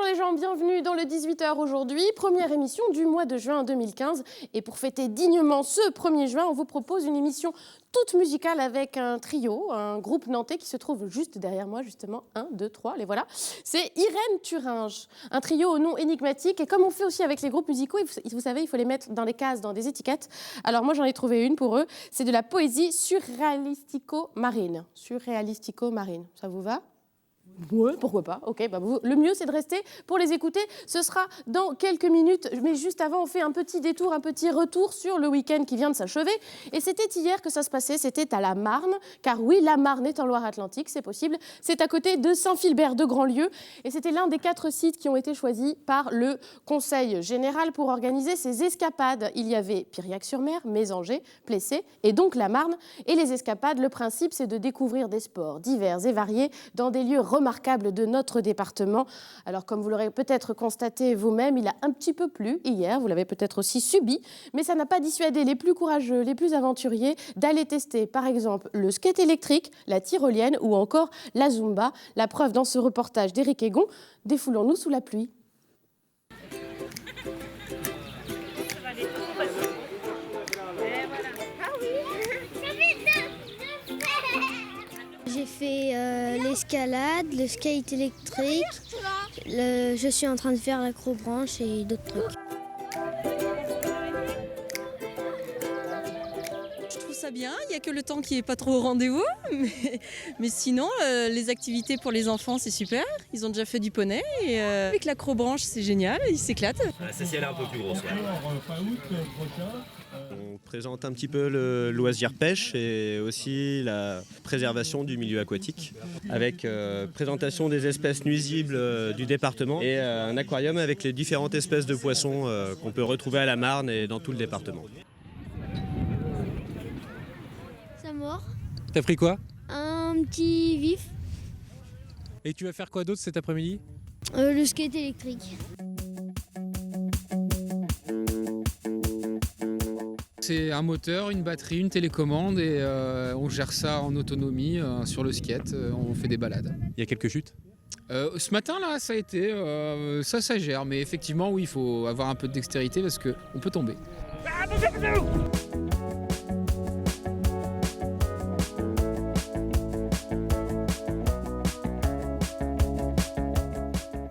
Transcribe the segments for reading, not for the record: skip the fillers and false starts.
Bonjour les gens, bienvenue dans le 18h aujourd'hui, première émission du mois de juin 2015. Et pour fêter dignement ce 1er juin, on vous propose une émission toute musicale avec un trio, un groupe nantais qui se trouve juste derrière moi, justement. 1, 2, 3, les voilà. C'est Irène Thuringe, un trio au nom énigmatique. Et comme on fait aussi avec les groupes musicaux, vous savez, il faut les mettre dans les cases, dans des étiquettes. Alors moi, j'en ai trouvé une pour eux. C'est de la poésie surréalistico-marine. Surréalistico-marine, ça vous va ? Ouais, pourquoi pas. Ok, le mieux c'est de rester pour les écouter. Ce sera dans quelques minutes, mais juste avant on fait un petit détour, un petit retour sur le week-end qui vient de s'achever. Et c'était hier que ça se passait, c'était à la Marne, car oui, la Marne est en Loire-Atlantique, c'est possible. C'est à côté de Saint-Philbert de Grandlieu et c'était l'un des 4 sites qui ont été choisis par le Conseil général pour organiser ces escapades. Il y avait Piriac-sur-Mer, Mésanger, Plessé et donc la Marne. Et les escapades, le principe c'est de découvrir des sports divers et variés dans des lieux remarquable de notre département. Alors, comme vous l'aurez peut-être constaté vous-même, il a un petit peu plu hier, vous l'avez peut-être aussi subi, mais ça n'a pas dissuadé les plus courageux, les plus aventuriers d'aller tester, par exemple, le skate électrique, la tyrolienne ou encore la Zumba. La preuve dans ce reportage d'Éric Egon, défoulons-nous sous la pluie. J'ai fait l'escalade, le skate électrique, je suis en train de faire l'acrobranche et d'autres trucs. Je trouve ça bien, il n'y a que le temps qui n'est pas trop au rendez-vous, mais sinon les activités pour les enfants c'est super, ils ont déjà fait du poney et avec l'acrobranche c'est génial, ils s'éclatent. Celle-ci elle est un peu plus grosse. On présente un petit peu le loisir pêche et aussi la préservation du milieu aquatique avec présentation des espèces nuisibles du département et un aquarium avec les différentes espèces de poissons qu'on peut retrouver à la Marne et dans tout le département. Ça mord. T'as pris quoi? Un petit vif. Et tu vas faire quoi d'autre cet après-midi? Le skate électrique. C'est un moteur, une batterie, une télécommande et on gère ça en autonomie sur le skate, on fait des balades. Il y a quelques chutes? Ce matin là ça a été, ça gère, mais effectivement oui il faut avoir un peu de dextérité parce qu'on peut tomber.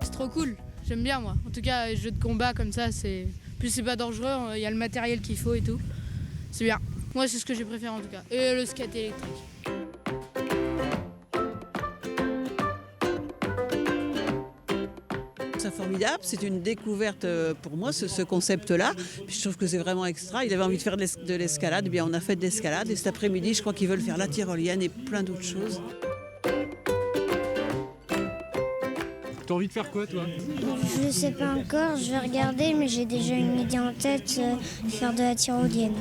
C'est trop cool, j'aime bien moi. En tout cas les jeux de combat comme ça, plus c'est pas dangereux, il y a le matériel qu'il faut et tout. C'est bien. Moi, c'est ce que j'ai préféré en tout cas. Et le skate électrique. C'est formidable, c'est une découverte pour moi, ce concept-là. Puis je trouve que c'est vraiment extra. Il avait envie de faire de l'escalade, eh bien on a fait de l'escalade. Et cet après-midi, je crois qu'ils veulent faire la tyrolienne et plein d'autres choses. T'as envie de faire quoi toi? Je ne sais pas encore, je vais regarder, mais j'ai déjà une idée en tête, faire de la tyrolienne.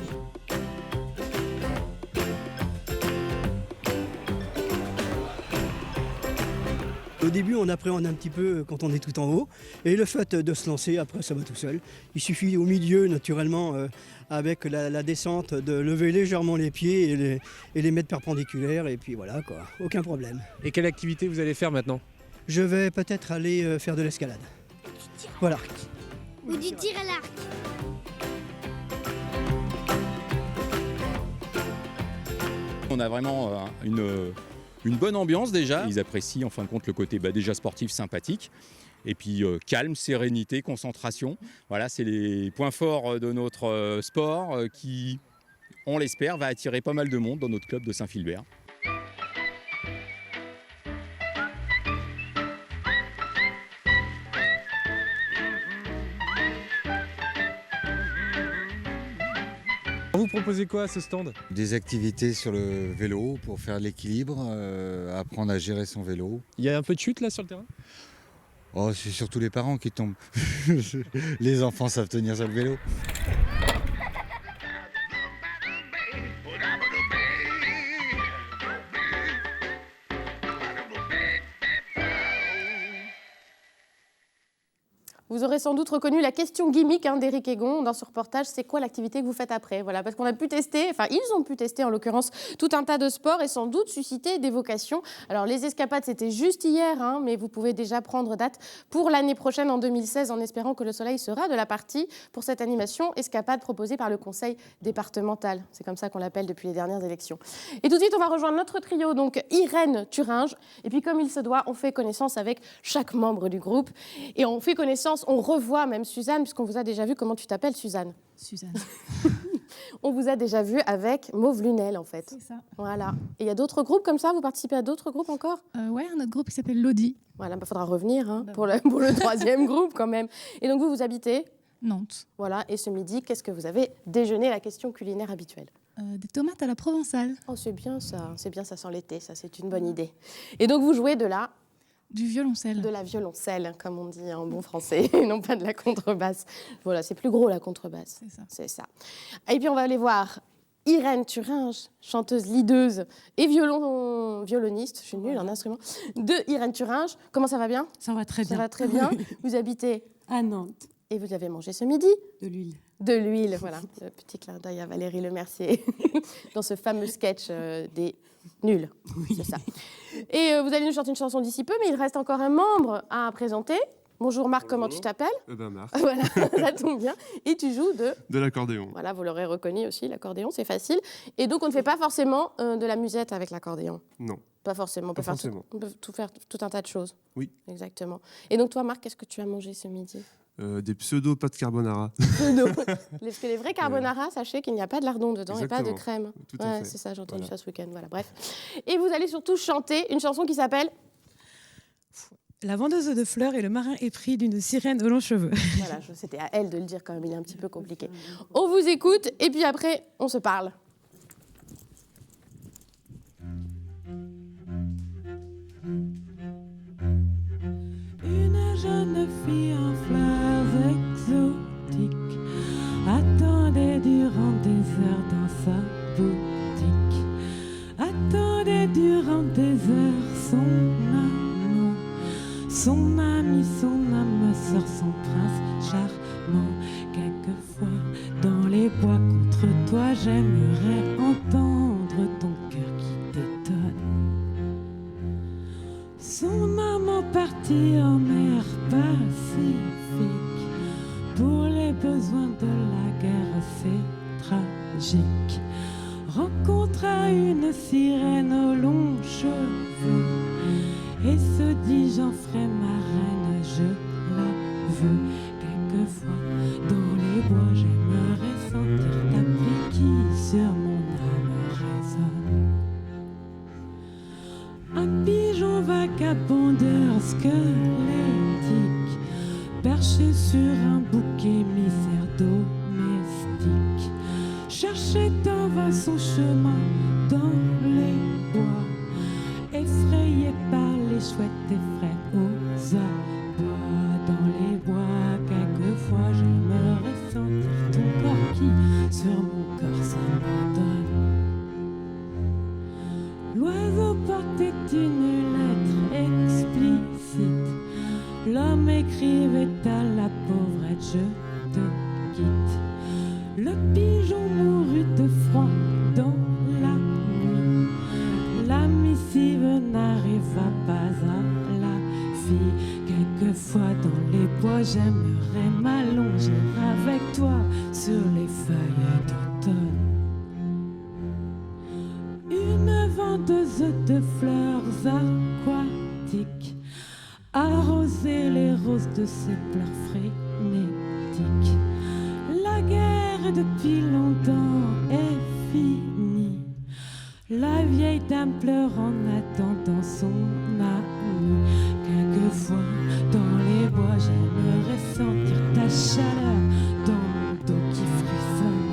Au début, on appréhende un petit peu quand on est tout en haut. Et le fait de se lancer, après, ça va tout seul. Il suffit au milieu, naturellement, avec la descente, de lever légèrement les pieds et les mettre perpendiculaires. Et puis voilà, quoi. Aucun problème. Et quelle activité vous allez faire maintenant? Je vais peut-être aller faire de l'escalade. Voilà. Ou du tir à l'arc. On a vraiment une bonne ambiance déjà. Ils apprécient en fin de compte le côté déjà sportif sympathique. Et puis calme, sérénité, concentration. Voilà, c'est les points forts de notre sport qui, on l'espère, va attirer pas mal de monde dans notre club de Saint-Philbert. Vous proposez quoi à ce stand? Des activités sur le vélo pour faire l'équilibre, apprendre à gérer son vélo. Il y a un peu de chute là sur le terrain? Oh, c'est surtout les parents qui tombent. Les enfants savent tenir sur le vélo. Vous aurez sans doute reconnu la question gimmick d'Éric Egon dans ce reportage. C'est quoi l'activité que vous faites après? Voilà, parce qu'on a pu tester, enfin ils ont pu tester en l'occurrence tout un tas de sports et sans doute susciter des vocations. Alors les escapades c'était juste hier, mais vous pouvez déjà prendre date pour l'année prochaine en 2016 en espérant que le soleil sera de la partie pour cette animation escapade proposée par le conseil départemental. C'est comme ça qu'on l'appelle depuis les dernières élections. Et tout de suite on va rejoindre notre trio, donc Irène Thuringe. Et puis comme il se doit, on fait connaissance avec chaque membre du groupe. Et on fait connaissance, on revoit même Suzanne, puisqu'on vous a déjà vu. Comment tu t'appelles, Suzanne? Suzanne. On vous a déjà vu avec Mauve Lunel, en fait. C'est ça. Voilà. Et il y a d'autres groupes comme ça? Vous participez à d'autres groupes encore? Ouais, un autre groupe qui s'appelle Lodi. Voilà, il faudra revenir pour le troisième groupe quand même. Et donc vous habitez? Nantes. Voilà. Et ce midi, qu'est-ce que vous avez déjeuné? La question culinaire habituelle. Des tomates à la provençale. Oh, c'est bien, ça sent l'été, ça, c'est une bonne idée. Et donc vous jouez du violoncelle. De la violoncelle, comme on dit en bon français, et non pas de la contrebasse. Voilà, c'est plus gros la contrebasse. C'est ça. C'est ça. Et puis on va aller voir Irène Thuringe, chanteuse, leaduse et violoniste, je suis nulle en instrument, de Irène Thuringe. Comment ça va bien? Ça va très bien. Ça va très bien. Vous habitez à Nantes. Et vous avez mangé ce midi? De l'huile. De l'huile, voilà. Le petit clin d'œil à Valérie Lemercier dans ce fameux sketch des nuls. Oui. C'est ça. Et vous allez nous chanter une chanson d'ici peu, mais il reste encore un membre à présenter. Bonjour Marc, comment tu t'appelles? Marc. Voilà, ça tombe bien. Et tu joues de l'accordéon. Voilà, vous l'aurez reconnu aussi, l'accordéon, c'est facile. Et donc on ne fait pas forcément de la musette avec l'accordéon. Non. Pas forcément. On peut faire tout un tas de choses. Oui. Exactement. Et donc toi Marc, qu'est-ce que tu as mangé ce midi? Des pseudo-pâtes carbonara. Parce que les vrais carbonara, sachez qu'il n'y a pas de lardon dedans. Exactement. Et pas de crème. Tout à fait. C'est ça, j'ai entendu ça ce week-end. Voilà, bref. Et vous allez surtout chanter une chanson qui s'appelle La vendeuse de fleurs et le marin épris d'une sirène aux longs cheveux. Voilà, c'était à elle de le dire quand même, il est un petit peu compliqué. On vous écoute et puis après, on se parle. Une jeune fille en fleurs exotiques attendait durant des heures dans sa boutique. Attendait durant des heures son amant, son ami, son âme sœur, son prince charmant. Quelquefois dans les bois contre toi, j'aimerais entendre ton cœur qui t'étonne. Son amant parti en mer Pacifique, pour les besoins de la guerre c'est tragique. Rencontra une sirène aux longs cheveux et se dit j'en ferai ma reine, je la veux. Quelquefois dans les bois j'aimerais sentir ta pluie qui sur mon âme résonne. Un pigeon vagabondeur squelettique perché sur un bouc émissaire domestique cherchait en vain son chemin dans les bois, effrayé par les chouettes et frères aux abois. Dans les bois, quelquefois j'aimerais sentir ton corps qui sur mon corps s'abandonne. L'oiseau portait une lettre explicite, l'homme écrivait à la pauvrette je te quitte. Le pigeon mourut de froid dans la nuit, la missive n'arriva pas à la fille. Quelquefois dans les bois j'aimerais m'allonger avec toi sur les feuilles d'automne. Une vendeuse de fleurs aquatiques arroser les roses de ses pleurs frénétiques. La guerre depuis longtemps est finie, la vieille dame pleure en attendant son ami. Quelquefois dans les bois j'aimerais sentir ta chaleur dans mon dos qui frissonne.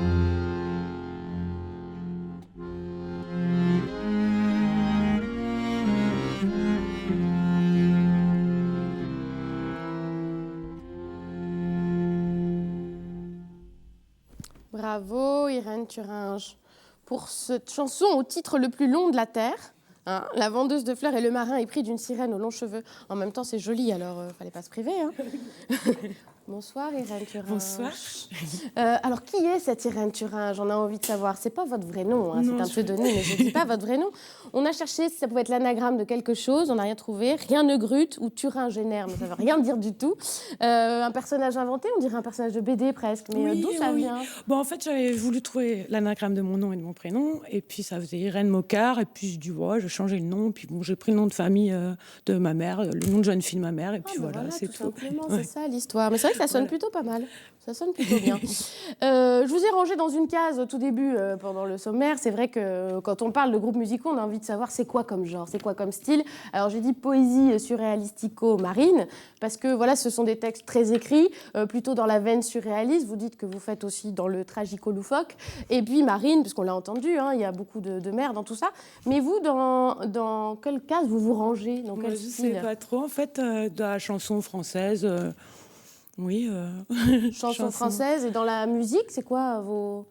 Bravo Irène Thuringe pour cette chanson au titre le plus long de la Terre. Hein, la vendeuse de fleurs et le marin épris d'une sirène aux longs cheveux. En même temps, c'est joli, alors fallait pas se priver. Hein. Bonsoir Irène Thuringe. Bonsoir. Alors qui est cette Irène Thuringe? J'en ai envie de savoir. C'est pas votre vrai nom, hein, c'est un pseudonyme, mais je dis pas votre vrai nom. On a cherché si ça pouvait être l'anagramme de quelque chose, on n'a rien trouvé. Rien ne grute ou Thuringénaire, mais ça veut rien dire du tout. Un personnage inventé, on dirait un personnage de BD presque, mais d'où ça vient? Bon, en fait, j'avais voulu trouver l'anagramme de mon nom et de mon prénom, et puis ça faisait Irène Mocard, et puis je dis ouais, je changeais le nom, puis bon, j'ai pris le nom de famille de ma mère, le nom de jeune fille de ma mère, et puis voilà, c'est tout. Simplement, c'est ça l'histoire. Mais c'est vrai que ça sonne plutôt pas mal. Ça sonne plutôt bien. Je vous ai rangé dans une case au tout début pendant le sommaire. C'est vrai que quand on parle de groupes musicaux, on a envie de savoir c'est quoi comme genre, c'est quoi comme style. Alors j'ai dit poésie surréalistico-marine parce que voilà, ce sont des textes très écrits, plutôt dans la veine surréaliste. Vous dites que vous faites aussi dans le tragico-loufoque. Et puis marine, puisqu'on l'a entendu, hein, il y a beaucoup de mer dans tout ça. Mais vous, dans quelle case vous vous rangez? Dans quel style? Je sais pas trop. En fait, de la chanson française. Oui. Chanson française. Et dans la musique, c'est quoi vos...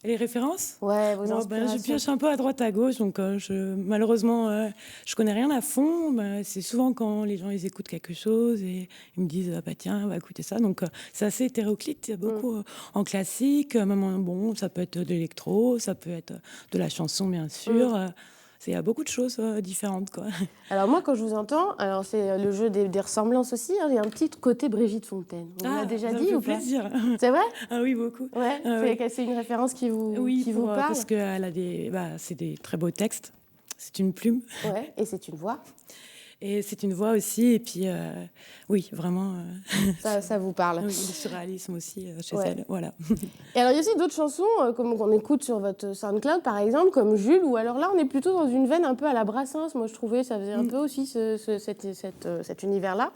Les références? Ouais, vos inspirations. Je pioche un peu à droite à gauche, donc malheureusement, je connais rien à fond. C'est souvent quand les gens ils écoutent quelque chose et ils me disent ah, bah tiens, on va écouter ça. Donc c'est assez hétéroclite. Il y a beaucoup en classique, même bon, ça peut être de l'électro, ça peut être de la chanson bien sûr. Il y a beaucoup de choses différentes, quoi. Alors moi, quand je vous entends, alors c'est le jeu des ressemblances aussi. Hein, il y a un petit côté Brigitte Fontaine. On l'a déjà dit ou pas? Plaisir. C'est vrai? Ah oui, beaucoup. Ouais. C'est une référence qui vous parle. Parce qu'elle a c'est des très beaux textes. C'est une plume. Ouais. Et c'est une voix. Et c'est une voix aussi, et puis oui, vraiment. Ça vous parle. Oui, le surréalisme aussi chez elle, voilà. Et alors il y a aussi d'autres chansons, comme qu'on écoute sur votre SoundCloud par exemple, comme Jules, ou alors là on est plutôt dans une veine un peu à la Brassens, moi je trouvais, ça faisait un peu aussi cet univers-là.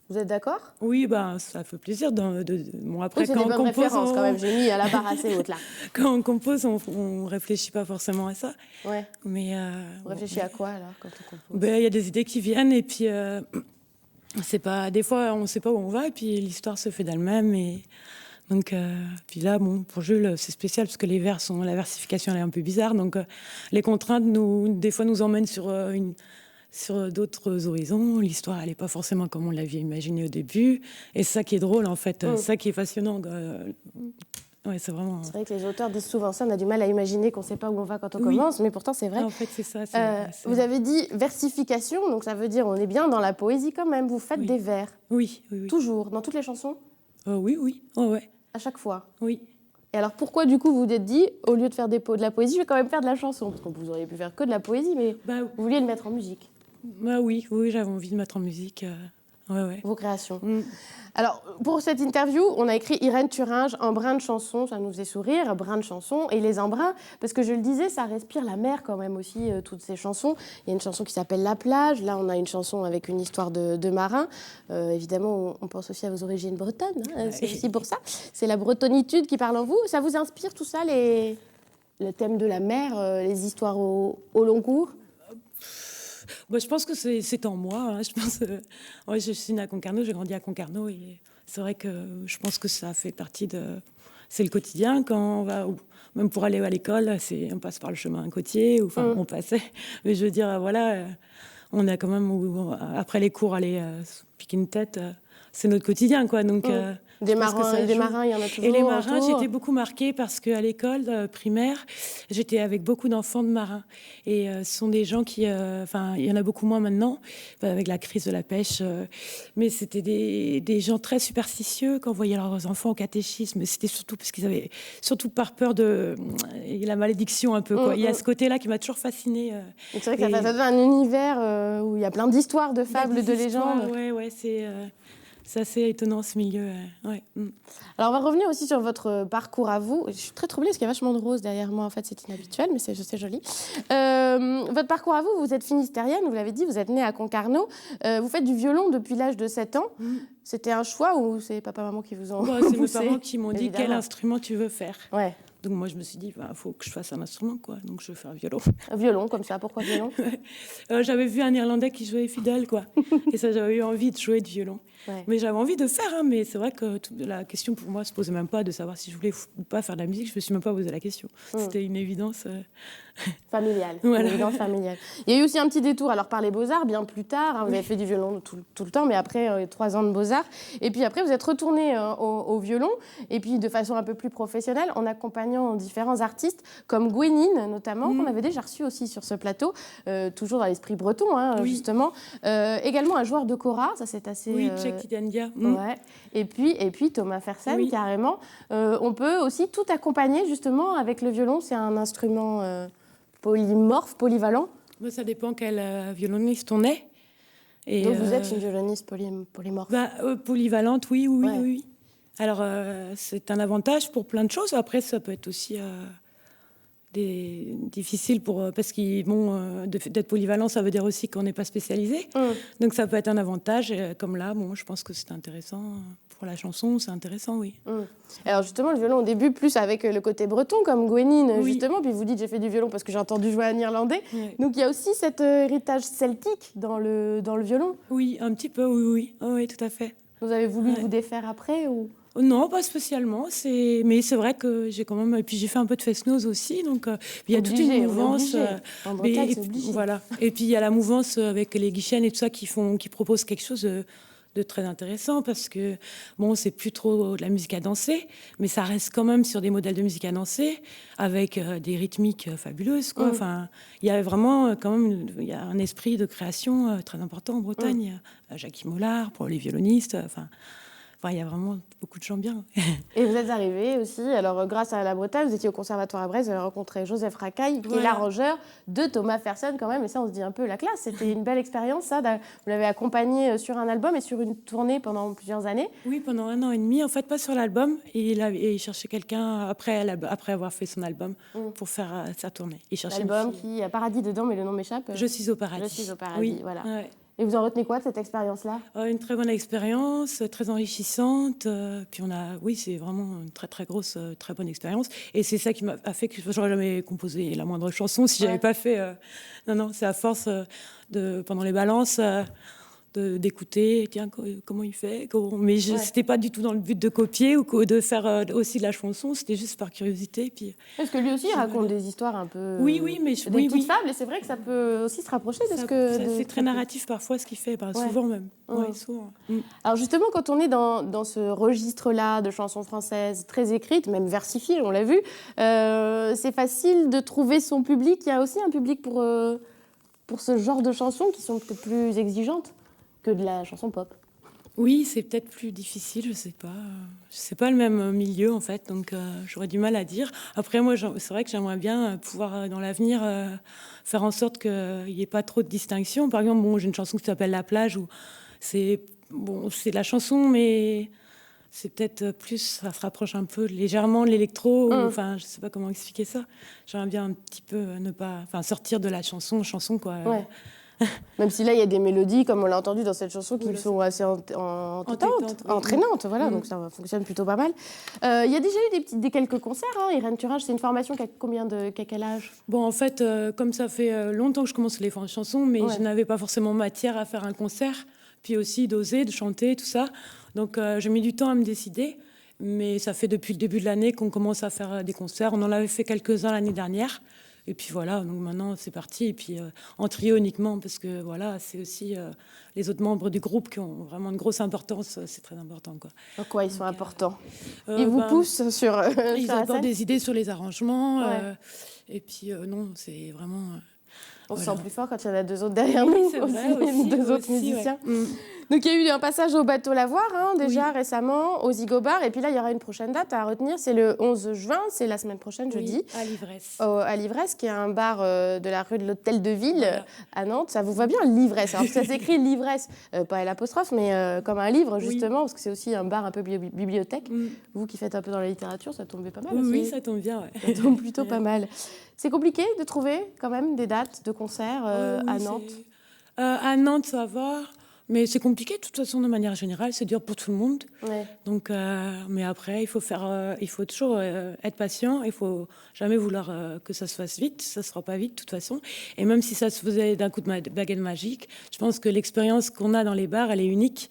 Vous êtes d'accord? Oui, ça fait plaisir. Bon, après, c'est des bonnes références quand même, j'ai mis à la barre assez haute là. Quand on compose, on réfléchit pas forcément à ça. Ouais. Mais on réfléchit à quoi alors quand on compose? Il y a des idées qui viennent et puis c'est pas. Des fois, on sait pas où on va et puis l'histoire se fait d'elle-même et donc puis là, bon, pour Jules, c'est spécial parce que la versification elle est un peu bizarre, donc les contraintes des fois nous emmènent sur d'autres horizons. L'histoire, elle n'est pas forcément comme on l'avait imaginé au début. Et c'est ça qui est drôle, en fait. C'est ça qui est fascinant. Ouais, c'est vraiment... C'est vrai que les auteurs disent souvent ça. On a du mal à imaginer qu'on ne sait pas où on va quand on commence. Mais pourtant, c'est vrai. En fait, c'est ça. Vous avez dit versification. Donc, ça veut dire on est bien dans la poésie quand même. Vous faites des vers. Oui. Toujours, dans toutes les chansons? Oui. Oh, ouais. À chaque fois? Oui. Et alors, pourquoi, du coup, vous vous êtes dit, au lieu de faire de la poésie, je vais quand même faire de la chanson? Parce que vous auriez pu faire que de la poésie, mais vous vouliez le mettre en musique. Oui, j'avais envie de mettre en musique vos créations. Alors, pour cette interview, on a écrit Irène Thuringe, un brin de chanson, ça nous faisait sourire, un brin de chanson, et les embruns, parce que je le disais, ça respire la mer quand même aussi, toutes ces chansons. Il y a une chanson qui s'appelle La plage, là on a une chanson avec une histoire de marin. Évidemment, on pense aussi à vos origines bretonnes, hein, c'est aussi pour ça. C'est la bretonitude qui parle en vous. Ça vous inspire tout ça, le thème de la mer, les histoires au long cours? Je pense que c'est en moi. Hein. Je suis née à Concarneau, j'ai grandi à Concarneau. Et c'est vrai que je pense que ça fait partie de... C'est le quotidien quand on va... Même pour aller à l'école, on passe par le chemin côtier. On passait. Mais je veux dire, voilà, on a quand même... Après les cours, aller piquer une tête, c'est notre quotidien, quoi. Donc... Des marins, il y en a toujours. Et les marins, j'étais beaucoup marquée parce qu'à l'école primaire, j'étais avec beaucoup d'enfants de marins. Et ce sont des gens qui... il y en a beaucoup moins maintenant, avec la crise de la pêche. Mais c'était des gens très superstitieux quand on voyait leurs enfants au catéchisme. C'était surtout parce qu'ils avaient... Surtout par peur de la malédiction un peu. Quoi. Il y a ce côté-là qui m'a toujours fascinée. C'est vrai que ça donne un univers où il y a plein d'histoires, de fables, de légendes. Oui, c'est assez étonnant ce milieu. Alors on va revenir aussi sur votre parcours à vous. Je suis très troublée parce qu'il y a vachement de roses derrière moi. En fait, c'est inhabituel, mais c'est joli. Votre parcours à vous, vous êtes finistérienne, vous l'avez dit, vous êtes née à Concarneau. Vous faites du violon depuis l'âge de 7 ans. C'était un choix ou c'est papa-maman qui vous ont C'est mes poussé? parents qui m'ont dit quel instrument tu veux faire. Ouais. Donc moi, je me suis dit, faut que je fasse un instrument, quoi. Donc je fais un violon. Un violon, comme ça, pourquoi violon? J'avais vu un Irlandais qui jouait Fidel, quoi. Et ça, j'avais eu envie de jouer du violon. Ouais. Mais j'avais envie de faire, hein, mais c'est vrai que la question pour moi se posait même pas de savoir si je voulais ou pas faire de la musique. Je me suis même pas posé la question. C'était une évidence familiale. Voilà. Une évidence familiale. Il y a eu aussi un petit détour alors par les Beaux-Arts, bien plus tard. Hein, vous avez fait du violon tout le temps, mais après 3 ans de Beaux-Arts. Et puis après, vous êtes retourné au violon, et puis de façon un peu plus professionnelle, en accompagnant différents artistes, comme Gwenine notamment, qu'on avait déjà reçu aussi sur ce plateau, toujours dans l'esprit breton, hein, justement. Également un joueur de kora, ça c'est assez... Oui, Cheikh Tidiane. Ouais. Et puis Thomas Fersen, carrément. On peut aussi tout accompagner justement avec le violon. C'est un instrument polymorphe, polyvalent. Ça dépend quel violoniste on est. Et donc vous êtes une violoniste polymorphe. Polyvalente, oui. Alors c'est un avantage pour plein de choses. Après, ça peut être aussi difficile parce d'être polyvalent, ça veut dire aussi qu'on n'est pas spécialisé. Donc ça peut être un avantage. Comme là, je pense que c'est intéressant. Pour la chanson, c'est intéressant, oui. Alors justement, le violon au début, plus avec le côté breton, comme Gwenine, justement. Puis vous dites, j'ai fait du violon parce que j'ai entendu jouer un irlandais. Donc il y a aussi cet héritage celtique dans le violon. Oui, un petit peu, oui, tout à fait. Vous avez voulu vous défaire après ou... Non, pas spécialement. Mais c'est vrai que j'ai quand même... Et puis j'ai fait un peu de fest-noz aussi, donc il y a toute une mouvance. En Bretagne, c'est obligé. Voilà. Et puis il y a la mouvance avec les guichènes et tout ça qui proposent quelque chose de très intéressant, parce que c'est plus trop de la musique à danser, mais ça reste quand même sur des modèles de musique à danser avec des rythmiques fabuleuses, quoi. Enfin, il y a vraiment quand même un esprit de création très important en Bretagne. Jackie Mollard pour les violonistes. Enfin, il y a vraiment beaucoup de gens bien. Et vous êtes arrivé aussi, alors grâce à la Bretagne, vous étiez au Conservatoire à Brest, vous avez rencontré Joseph Racaille, qui est l'arrangeur de Thomas Fersen quand même, et ça on se dit un peu la classe. C'était une belle expérience, ça. Vous l'avez accompagné sur un album et sur une tournée pendant plusieurs années. Oui, pendant 1 an et demi, en fait, pas sur l'album. Et il cherchait quelqu'un après avoir fait son album pour faire sa tournée. L'album qui a Paradis dedans, mais le nom m'échappe. Je suis au paradis. Je suis au paradis, voilà. Ouais. Et vous en retenez quoi de cette expérience-là? Une très bonne expérience, très enrichissante. Puis c'est vraiment une très très grosse, très bonne expérience. Et c'est ça qui m'a fait que j'aurais jamais composé la moindre chanson si j'avais pas fait. Non, c'est à force pendant les balances. D'écouter, tiens, comment il fait, mais c'était pas du tout dans le but de copier ou de faire aussi de la chanson, c'était juste par curiosité. Puis parce que lui aussi il raconte des histoires un peu mais des petites fables, et c'est vrai que ça peut aussi se rapprocher de ce que c'est très narratif parfois ce qu'il fait, souvent même. Souvent. Alors justement, quand on est dans ce registre-là de chansons françaises très écrites, même versifiées, on l'a vu, c'est facile de trouver son public. Il y a aussi un public pour ce genre de chansons qui sont peut-être plus exigeantes que de la chanson pop. Oui, c'est peut-être plus difficile, je sais pas. C'est pas le même milieu en fait, donc j'aurais du mal à dire. Après, moi, c'est vrai que j'aimerais bien pouvoir dans l'avenir faire en sorte qu'il n'y ait pas trop de distinction. Par exemple, j'ai une chanson qui s'appelle La plage, où c'est de la chanson, mais c'est peut-être plus, ça se rapproche un peu légèrement de l'électro. Enfin, je sais pas comment expliquer ça. J'aimerais bien un petit peu sortir de la chanson quoi. Ouais. Même si là, il y a des mélodies, comme on l'a entendu dans cette chanson, qui sont assez entraînantes. Voilà, donc ça fonctionne plutôt pas mal. Il y a déjà eu quelques concerts. Irène Thuringe, c'est une formation qui a quel âge? En fait, comme ça fait longtemps que je commence les chansons, mais je n'avais pas forcément matière à faire un concert, puis aussi d'oser, de chanter, tout ça. Donc j'ai mis du temps à me décider. Mais ça fait depuis le début de l'année qu'on commence à faire des concerts. On en avait fait quelques-uns l'année dernière. Et puis voilà, donc maintenant c'est parti. Et puis en trio uniquement, parce que voilà, c'est aussi les autres membres du groupe qui ont vraiment une grosse importance. C'est très important, quoi. En quoi ils sont importants? Ils vous poussent sur ils apportent des idées sur les arrangements. Et puis non, c'est vraiment... On se sent plus fort quand il y en a 2 autres derrière nous, aussi, 2 autres musiciens. Ouais. Donc il y a eu un passage au bateau Lavoir déjà récemment, au Zigobar, et puis là il y aura une prochaine date à retenir, c'est le 11 juin, c'est la semaine prochaine, jeudi. À l'Ivresse. À l'Ivresse, qui est un bar de la rue de l'Hôtel de Ville à Nantes. Ça vous va bien, l'Ivresse? Alors ça s'écrit l'Ivresse, pas l'apostrophe, mais comme un livre justement, parce que c'est aussi un bar un peu bibliothèque. Vous qui faites un peu dans la littérature, ça tombe pas mal. Oui, ça tombe bien. Ça tombe plutôt pas mal. C'est compliqué de trouver quand même des dates de concerts à Nantes? À Nantes, ça va. Mais c'est compliqué, de toute façon, de manière générale, c'est dur pour tout le monde. Ouais. Donc, mais après, il faut toujours être patient. Il faut jamais vouloir que ça se fasse vite. Ça se fera pas vite, de toute façon. Et même si ça se faisait d'un coup de baguette magique, je pense que l'expérience qu'on a dans les bars, elle est unique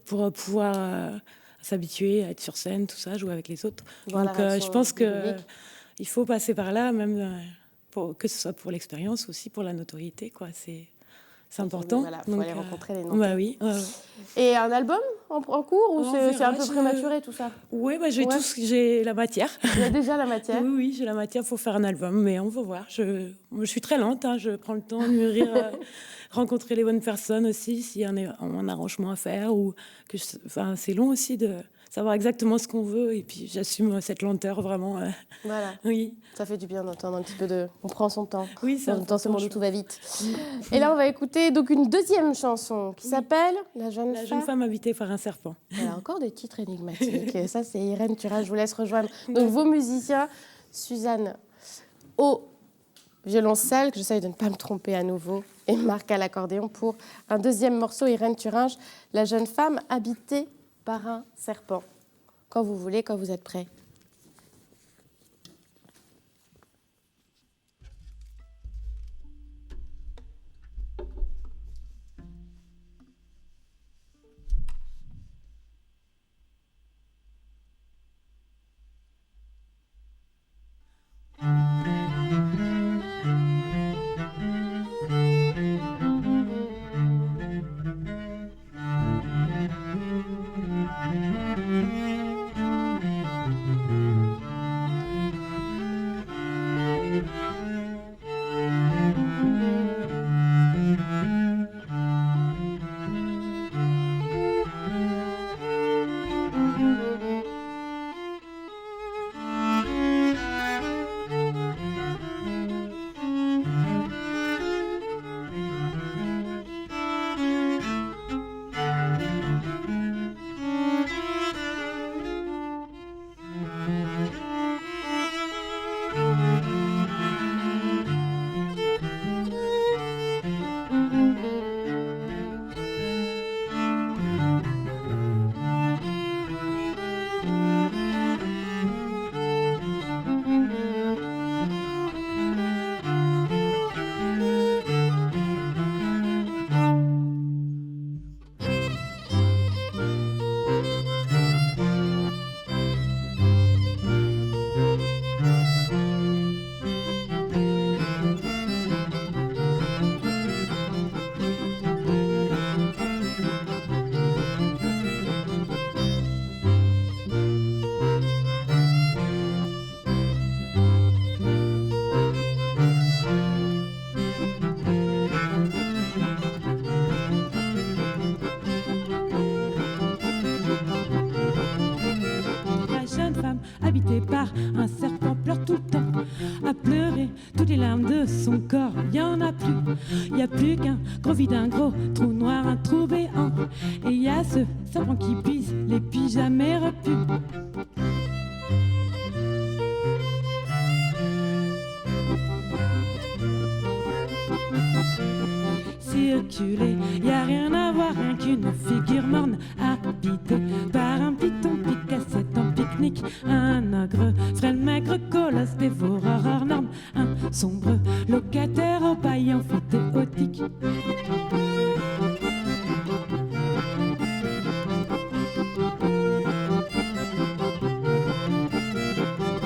pour pouvoir s'habituer à être sur scène, tout ça, jouer avec les autres. Voilà, Donc, je pense que il faut passer par là, même que ce soit pour l'expérience, aussi pour la notoriété, quoi. C'est important. Voilà, faut aller rencontrer les Nantais. Bah oui. Et un album en cours ou c'est un peu prématuré tout ça? Oui, j'ai la matière. Il y a déjà la matière? Oui, j'ai la matière pour faire un album, mais on va voir. Je suis très lente, hein, je prends le temps de mûrir, rencontrer les bonnes personnes aussi, s'il y a un arrangement à faire. C'est long aussi de savoir exactement ce qu'on veut, et puis j'assume cette lenteur vraiment. Voilà. Oui. Ça fait du bien d'entendre un petit peu de... On prend son temps. Oui, c'est dans ce monde où tout va vite. Et là, on va écouter donc une deuxième chanson qui s'appelle La jeune femme habitée par un serpent. Voilà, encore des titres énigmatiques. Ça, c'est Irène Turin. Je vous laisse rejoindre donc vos musiciens. Suzanne au violoncelle, que j'essaye de ne pas me tromper à nouveau, et Marc à l'accordéon pour un deuxième morceau, Irène Turinge, La jeune femme habitée par un serpent. Quand vous voulez, quand vous êtes prêts. Habité par un serpent, pleure tout le temps, à pleurer toutes les larmes de son corps. Il y en a plus, il y a plus qu'un gros vide, un gros trou noir, un trou béant. Et il y a ce serpent qui pisse les pyjamas repus. Circuler, y a rien à voir, rien qu'une figure morne, habitée par un python picassette en pique-nique, un ogre frêle maigre colosse dévoreur hors norme, un sombre locataire au bail amphithéotique.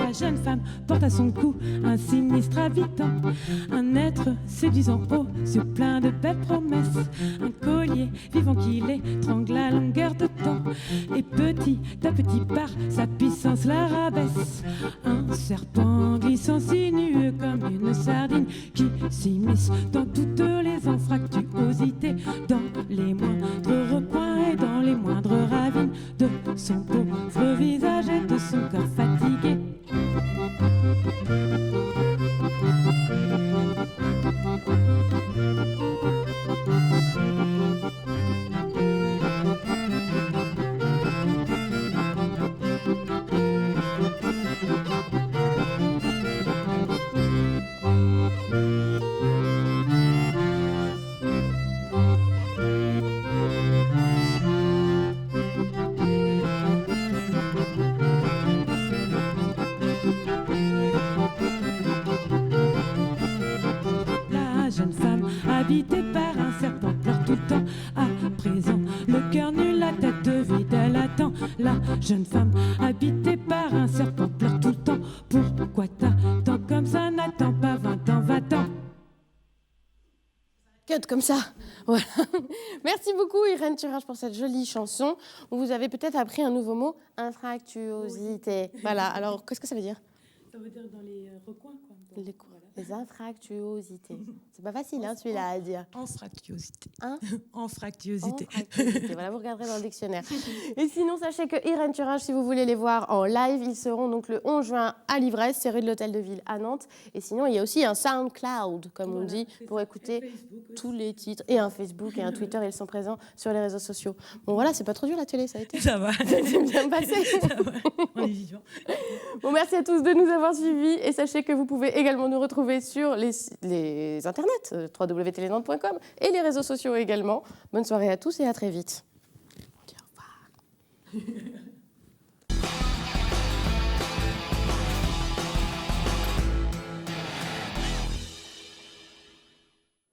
La jeune femme porte à son cou un sinistre habitant, un être séduisant aux yeux pleins de belles promesses, un collier vivant qui l'étrangle à longueur de temps, et petit à petit par sa puissance la rabaisse. Un serpent glissant sinueux comme une sardine qui s'immisce dans toutes les anfractuosités, dans les moindres recoins et dans les moindres ravines de son pauvre visage et de son corps fatigué. par un serpent pleure tout le temps. À présent, le cœur nul, la tête vide, elle attend. La jeune femme habitée par un serpent pleure tout le temps. Pourquoi t'attends comme ça? N'attends pas 20 ans, va-t'en. Cut comme ça. Voilà. Merci beaucoup Irène Thuringe pour cette jolie chanson. Vous avez peut-être appris un nouveau mot, infractuosité. Voilà, alors qu'est-ce que ça veut dire? Ça veut dire dans les recoins, quoi. Les infractuosités. C'est pas facile, hein, celui-là à dire. Anfractuosité. Hein? Anfractuosité. Anfractuosité. Voilà, vous regarderez dans le dictionnaire. Et sinon, sachez que Irène Thuringe, si vous voulez les voir en live, ils seront donc le 11 juin à l'Ivresse, c'est rue de l'Hôtel de Ville à Nantes. Et sinon, il y a aussi un SoundCloud, comme on dit, pour écouter tous les titres. Et un Facebook et un Twitter, ils sont présents sur les réseaux sociaux. Bon, voilà, c'est pas trop dur la télé, ça a été. Ça va. C'est bien passé. On est vivants. Bon, merci à tous de nous avoir suivis et sachez que vous pouvez également nous retrouver sur les internets, www.telenantes.com et les réseaux sociaux également. Bonne soirée à tous et à très vite. On dit au revoir.